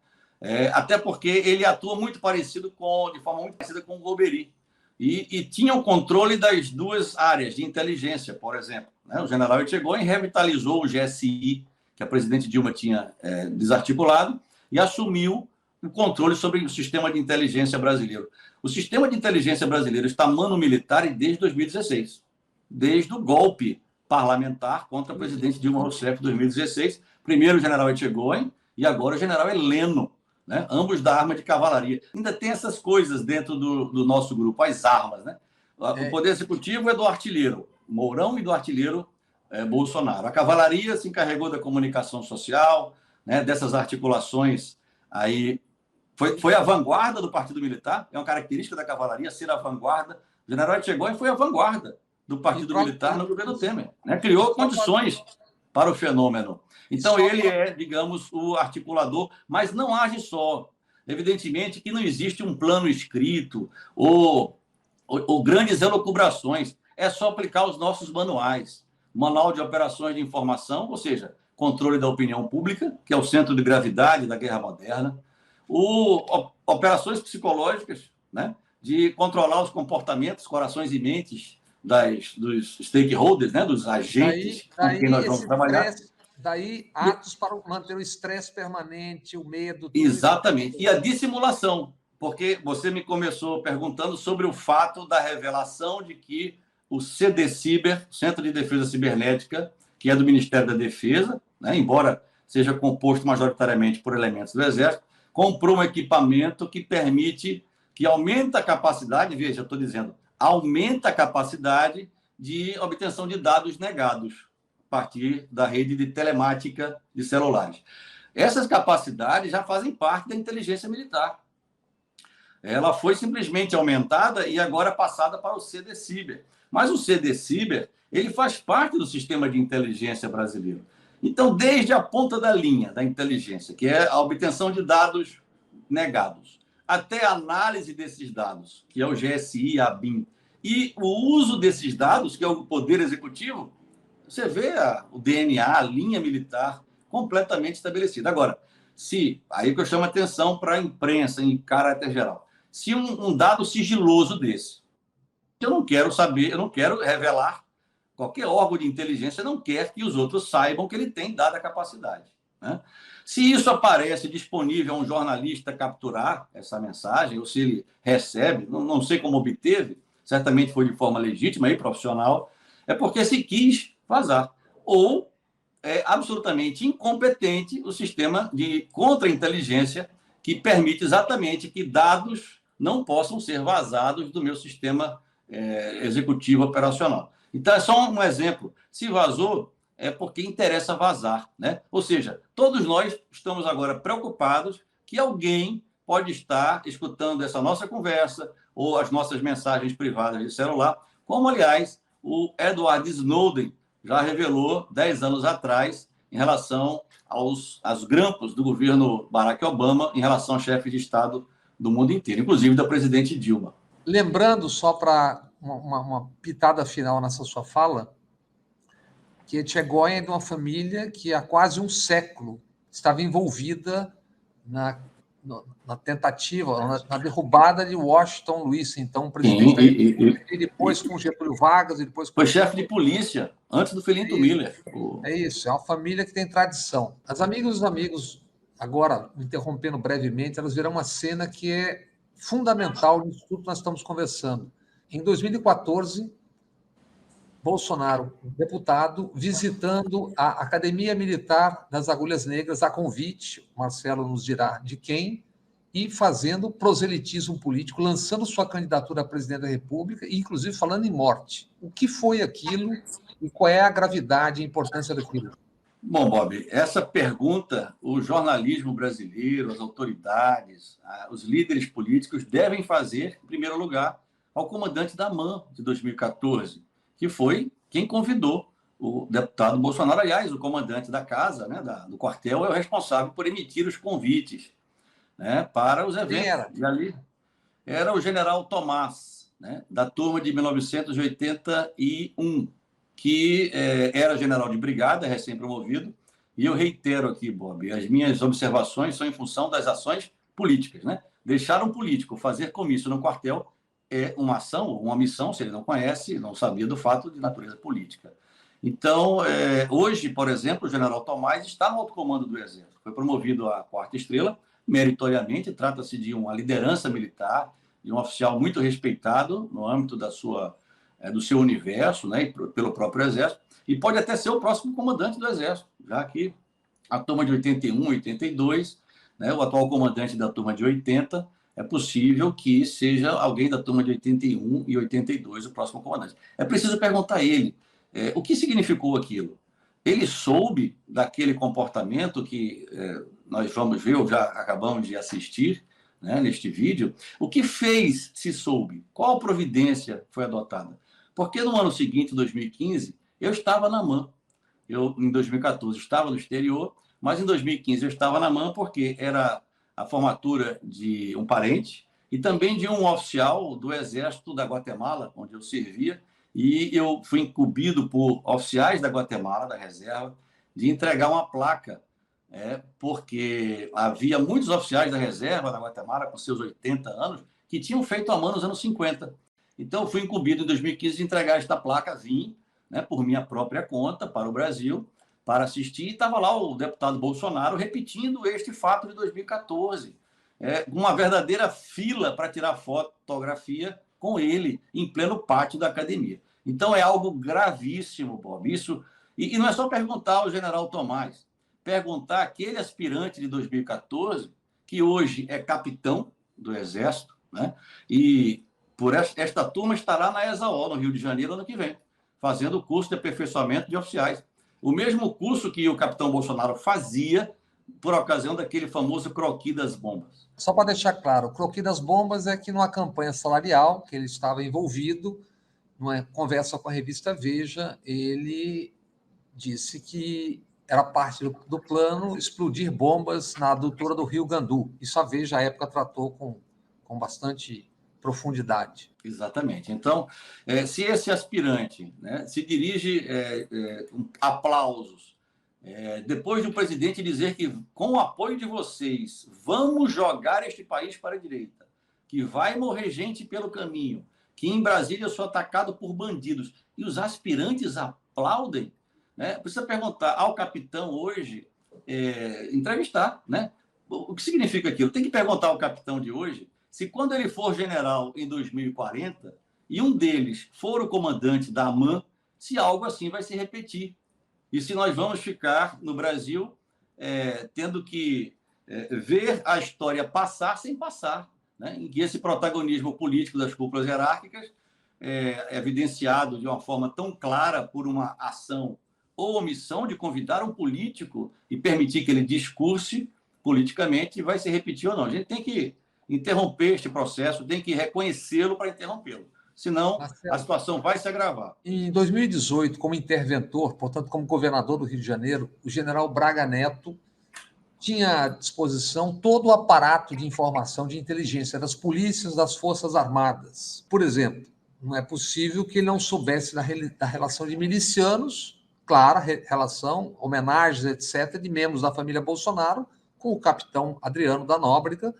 Até porque ele atua de forma muito parecida com o Golbery. E tinha o controle das duas áreas de inteligência, por exemplo, né? O general Etchegoyen revitalizou o GSI, que a presidente Dilma tinha desarticulado, e assumiu o controle sobre o sistema de inteligência brasileiro. O sistema de inteligência brasileiro está mano-militar desde 2016, desde o golpe parlamentar contra a presidente Dilma Rousseff em 2016, primeiro o general Etchegoyen e agora o general Heleno, né? Ambos da arma de cavalaria. Ainda tem essas coisas dentro do nosso grupo, as armas, né? O poder executivo é do artilheiro Mourão e do artilheiro Bolsonaro. A cavalaria se encarregou da comunicação social, né? Dessas articulações aí. Foi a vanguarda do Partido Militar, é uma característica da cavalaria ser a vanguarda. O general Etchegoyen foi a vanguarda do Partido Militar no governo Temer, né? Criou condições para o fenômeno. Então, ele é, digamos, o articulador, mas não age só. Evidentemente que não existe um plano escrito ou grandes elucubrações. É só aplicar os nossos manuais. Manual de Operações de Informação, ou seja, controle da opinião pública, que é o centro de gravidade da guerra moderna. Operações psicológicas, né? De controlar os comportamentos, corações e mentes dos stakeholders, né? Dos agentes com quem nós vamos trabalhar. Daí, atos para manter o estresse permanente, o medo. Exatamente. E a dissimulação, porque você me começou perguntando sobre o fato da revelação de que o CDCiber, Centro de Defesa Cibernética, que é do Ministério da Defesa, né? Embora seja composto majoritariamente por elementos do Exército, comprou um equipamento que aumenta a capacidade, veja, eu estou dizendo, aumenta a capacidade de obtenção de dados negados a partir da rede de telemática de celulares. Essas capacidades já fazem parte da inteligência militar. Ela foi simplesmente aumentada e agora passada para o CDCiber. Mas o CDCiber, ele faz parte do sistema de inteligência brasileiro. Então, desde a ponta da linha da inteligência, que é a obtenção de dados negados, até a análise desses dados, que é o GSI, a BIM, e o uso desses dados, que é o Poder Executivo, você vê o DNA, a linha militar completamente estabelecida. Agora, aí que eu chamo a atenção para a imprensa em caráter geral, se um dado sigiloso desse, eu não quero saber, eu não quero revelar, qualquer órgão de inteligência não quer que os outros saibam que ele tem dada capacidade, né? Se isso aparece disponível a um jornalista capturar essa mensagem, ou se ele recebe, não sei como obteve, certamente foi de forma legítima e profissional, é porque se quis vazar. Ou é absolutamente incompetente o sistema de contra-inteligência que permite exatamente que dados não possam ser vazados do meu sistema executivo operacional. Então, é só um exemplo. Se vazou, é porque interessa vazar, né? Ou seja, todos nós estamos agora preocupados que alguém pode estar escutando essa nossa conversa ou as nossas mensagens privadas de celular, como, aliás, o Edward Snowden já revelou 10 anos atrás em relação aos grampos do governo Barack Obama em relação ao chefe de Estado do mundo inteiro, inclusive da presidente Dilma. Lembrando, só para uma pitada final nessa sua fala, que Etchegoyen é de uma família que há quase um século estava envolvida na tentativa, na derrubada de Washington Luiz, então presidente, e depois com Getúlio Vargas, e depois com... Foi chefe de polícia, antes do Felito Miller. É isso, é uma família que tem tradição. As amigas e os amigos, agora, interrompendo brevemente, elas verão uma cena que é fundamental nisso tudo que nós estamos conversando, Em 2014, Bolsonaro, deputado, visitando a Academia Militar das Agulhas Negras, a convite, Marcelo nos dirá de quem, e fazendo proselitismo político, lançando sua candidatura a presidente da República, e inclusive falando em morte. O que foi aquilo e qual é a gravidade e a importância daquilo? Bom, Bob, essa pergunta o jornalismo brasileiro, as autoridades, os líderes políticos devem fazer, em primeiro lugar, ao comandante da AMAN de 2014, que foi quem convidou o deputado Bolsonaro. Aliás, o comandante da casa, né, do quartel, é o responsável por emitir os convites, né, para os eventos. Quem era? E ali era o general Tomás, né, da turma de 1981, que era general de brigada, recém-promovido. E eu reitero aqui, Bob, as minhas observações são em função das ações políticas, né? Deixar um político fazer comício no quartel é uma ação, uma missão, se ele não conhece, não sabia do fato, de natureza política. Então, hoje, por exemplo, o general Tomás está no alto comando do Exército. Foi promovido à 4ª estrela, meritoriamente. Trata-se de uma liderança militar, de um oficial muito respeitado no âmbito do seu universo, né, e pelo próprio Exército, e pode até ser o próximo comandante do Exército, já que a turma de 81, 82, né, o atual comandante da turma de 80, é possível que seja alguém da turma de 81 e 82 o próximo comandante. É preciso perguntar a ele o que significou aquilo. Ele soube daquele comportamento que nós vamos ver, ou já acabamos de assistir, né, neste vídeo. O que fez se soube? Qual providência foi adotada? Porque no ano seguinte, 2015, eu estava na AMAN. Eu, em 2014, estava no exterior, mas em 2015 eu estava na AMAN porque era a formatura de um parente e também de um oficial do Exército da Guatemala, onde eu servia, e eu fui incumbido por oficiais da Guatemala, da reserva, de entregar uma placa, porque havia muitos oficiais da reserva da Guatemala, com seus 80 anos, que tinham feito a AMAN nos anos 50. Então, eu fui incumbido em 2015 de entregar esta placa, vim, né, por minha própria conta, para o Brasil, para assistir, e estava lá o deputado Bolsonaro repetindo este fato de 2014. Uma verdadeira fila para tirar fotografia com ele, em pleno pátio da academia. Então, é algo gravíssimo, Bob. Isso, e não é só perguntar ao general Tomás, perguntar àquele aspirante de 2014, que hoje é capitão do Exército, né, e por esta turma estará na ESAO, no Rio de Janeiro, ano que vem, fazendo o curso de aperfeiçoamento de oficiais. O mesmo curso que o capitão Bolsonaro fazia por ocasião daquele famoso croquis das bombas. Só para deixar claro, o croquis das bombas é que numa campanha salarial, que ele estava envolvido, numa conversa com a revista Veja, ele disse que era parte do plano explodir bombas na adutora do Rio Gandu. Isso a Veja, à época, tratou com bastante profundidade. Exatamente. Então, se esse aspirante, né, se dirige aplausos, depois do presidente dizer que, com o apoio de vocês, vamos jogar este país para a direita, que vai morrer gente pelo caminho, que em Brasília eu sou atacado por bandidos, e os aspirantes aplaudem, né? Precisa perguntar ao capitão hoje, entrevistar, né? O que significa aquilo? Tem que perguntar ao capitão de hoje se, quando ele for general em 2040 e um deles for o comandante da AMAN, se algo assim vai se repetir. E se nós vamos ficar no Brasil tendo que ver a história passar sem passar, né? Em que esse protagonismo político das cúpulas hierárquicas é evidenciado de uma forma tão clara por uma ação ou omissão de convidar um político e permitir que ele discurse politicamente, vai se repetir ou não. A gente tem que interromper este processo, tem que reconhecê-lo para interrompê-lo. Senão, Marcelo, a situação vai se agravar. Em 2018, como interventor, portanto, como governador do Rio de Janeiro, o general Braga Neto tinha à disposição todo o aparato de informação de inteligência das polícias, das Forças Armadas. Por exemplo, não é possível que ele não soubesse da relação de milicianos, clara relação, homenagens, etc., de membros da família Bolsonaro com o capitão Adriano da Nóbrega,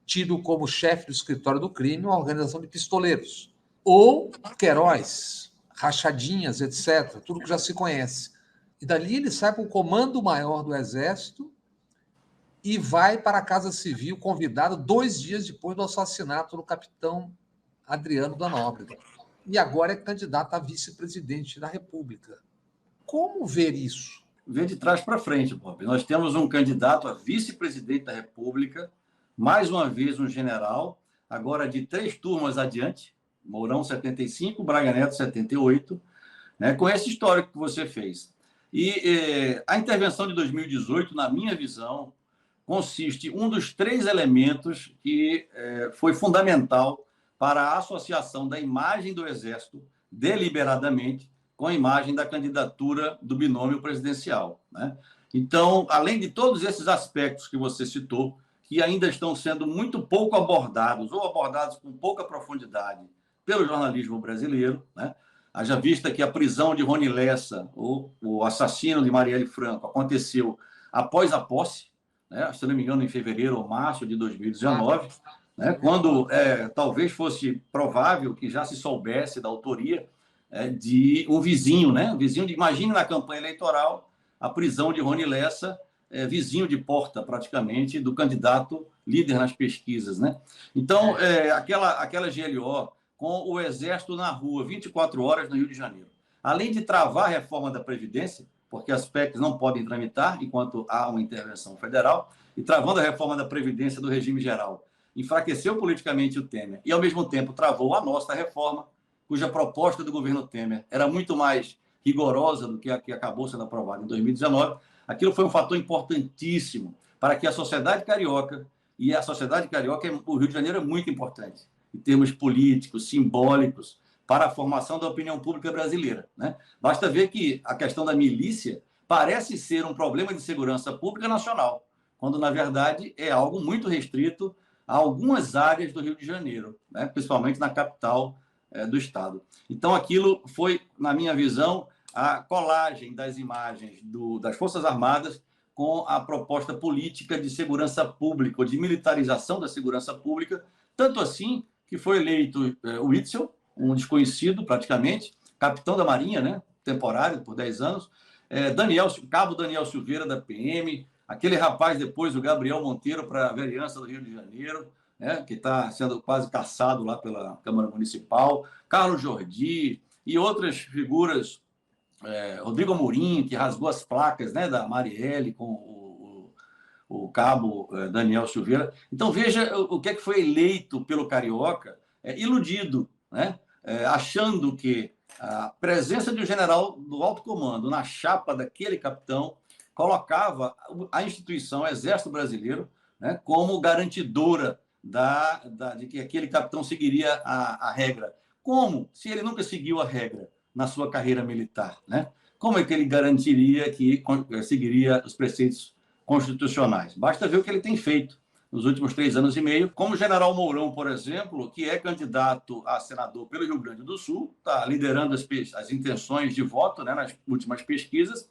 tido como chefe do escritório do crime, uma organização de pistoleiros. Ou Queiroz, rachadinhas, etc., tudo que já se conhece. E dali ele sai para o Comando Maior do Exército e vai para a Casa Civil, convidado 2 dias depois do assassinato do capitão Adriano da Nóbrega. e agora é candidato a vice-presidente da República. Como ver isso? Ver de trás para frente, Bob. Nós temos um candidato a vice-presidente da República, mais uma vez um general, agora de 3 turmas adiante, Mourão 75, Braga Neto 78, né, com esse histórico que você fez. E a intervenção de 2018, na minha visão, consiste um dos 3 elementos que foi fundamental para a associação da imagem do Exército, deliberadamente, com a imagem da candidatura do binômio presidencial, né? Então, além de todos esses aspectos que você citou, que ainda estão sendo muito pouco abordados, ou abordados com pouca profundidade pelo jornalismo brasileiro, né? Haja vista que a prisão de Rony Lessa, o assassino de Marielle Franco, aconteceu após a posse, né? Se não me engano, em fevereiro ou março de 2019, né? Quando talvez fosse provável que já se soubesse da autoria de um vizinho, né? Imagine na campanha eleitoral a prisão de Rony Lessa, vizinho de porta, praticamente, do candidato líder nas pesquisas, né? Então, aquela GLO com o Exército na rua, 24 horas no Rio de Janeiro. Além de travar a reforma da Previdência, porque as PECs não podem tramitar enquanto há uma intervenção federal, e travando a reforma da Previdência do regime geral, enfraqueceu politicamente o Temer e, ao mesmo tempo, travou a nossa reforma, cuja proposta do governo Temer era muito mais rigorosa do que a que acabou sendo aprovada em 2019, aquilo foi um fator importantíssimo para que a sociedade carioca, e a sociedade carioca, o Rio de Janeiro é muito importante, em termos políticos, simbólicos, para a formação da opinião pública brasileira, né? Basta ver que a questão da milícia parece ser um problema de segurança pública nacional, quando, na verdade, é algo muito restrito a algumas áreas do Rio de Janeiro, né? Principalmente na capital do Estado. Então, aquilo foi, na minha visão, a colagem das imagens das Forças Armadas com a proposta política de segurança pública, ou de militarização da segurança pública, tanto assim que foi eleito o Witzel, um desconhecido praticamente, capitão da Marinha, né, temporário, por 10 anos, Cabo Daniel Silveira, da PM, aquele rapaz depois, o Gabriel Monteiro, para a vereança do Rio de Janeiro, né, que está sendo quase caçado lá pela Câmara Municipal, Carlos Jordi e outras figuras, Rodrigo Amorim, que rasgou as placas, né, da Marielle com o cabo Daniel Silveira. Então, veja o que é que foi eleito pelo Carioca, iludido, né, achando que a presença de um general do alto comando na chapa daquele capitão colocava a instituição Exército Brasileiro, né, como garantidora de que aquele capitão seguiria a regra. Como? Se ele nunca seguiu a regra na sua carreira militar, né? Como é que ele garantiria que seguiria os preceitos constitucionais? Basta ver o que ele tem feito nos últimos 3 anos e meio, como o general Mourão, por exemplo, que é candidato a senador pelo Rio Grande do Sul, está liderando as intenções de voto, né, nas últimas pesquisas,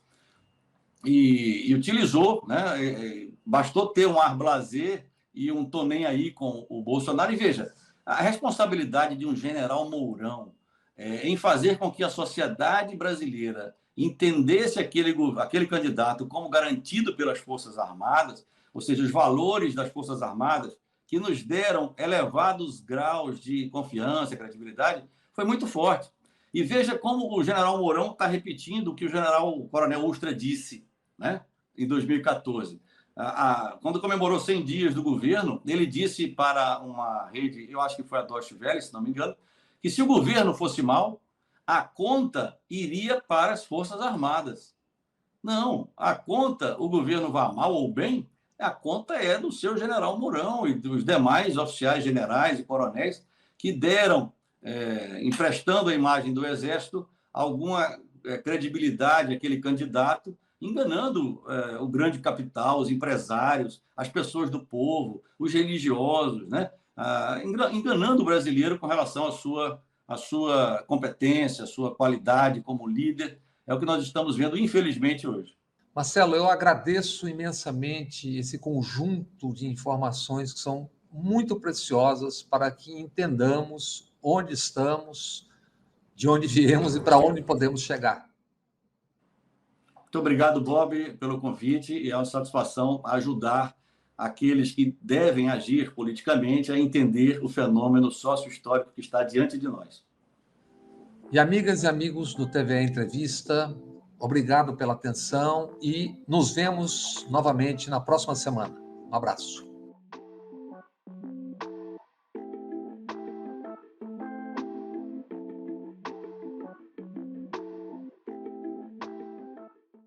e utilizou, né, bastou ter um ar blasé e um tô nem aí com o Bolsonaro. E veja, a responsabilidade de um general Mourão em fazer com que a sociedade brasileira entendesse aquele candidato como garantido pelas Forças Armadas, ou seja, os valores das Forças Armadas, que nos deram elevados graus de confiança e credibilidade, foi muito forte. E veja como o general Mourão está repetindo o que o coronel Ustra disse, né, em 2014. Quando comemorou 100 dias do governo, ele disse para uma rede, eu acho que foi a Deutsche Welle, se não me engano, que se o governo fosse mal, a conta iria para as Forças Armadas. Não, a conta, o governo vá mal ou bem, a conta é do seu general Mourão e dos demais oficiais generais e coronéis que deram, emprestando a imagem do Exército, alguma credibilidade àquele candidato, enganando o grande capital, os empresários, as pessoas do povo, os religiosos, né? Enganando o brasileiro com relação à sua competência, à sua qualidade como líder. É o que nós estamos vendo, infelizmente, hoje. Marcelo, eu agradeço imensamente esse conjunto de informações que são muito preciosas para que entendamos onde estamos, de onde viemos e para onde podemos chegar. Muito obrigado, Bob, pelo convite, e é uma satisfação ajudar aqueles que devem agir politicamente a entender o fenômeno sócio-histórico que está diante de nós. E amigas e amigos do TVE Entrevista, obrigado pela atenção e nos vemos novamente na próxima semana. Um abraço.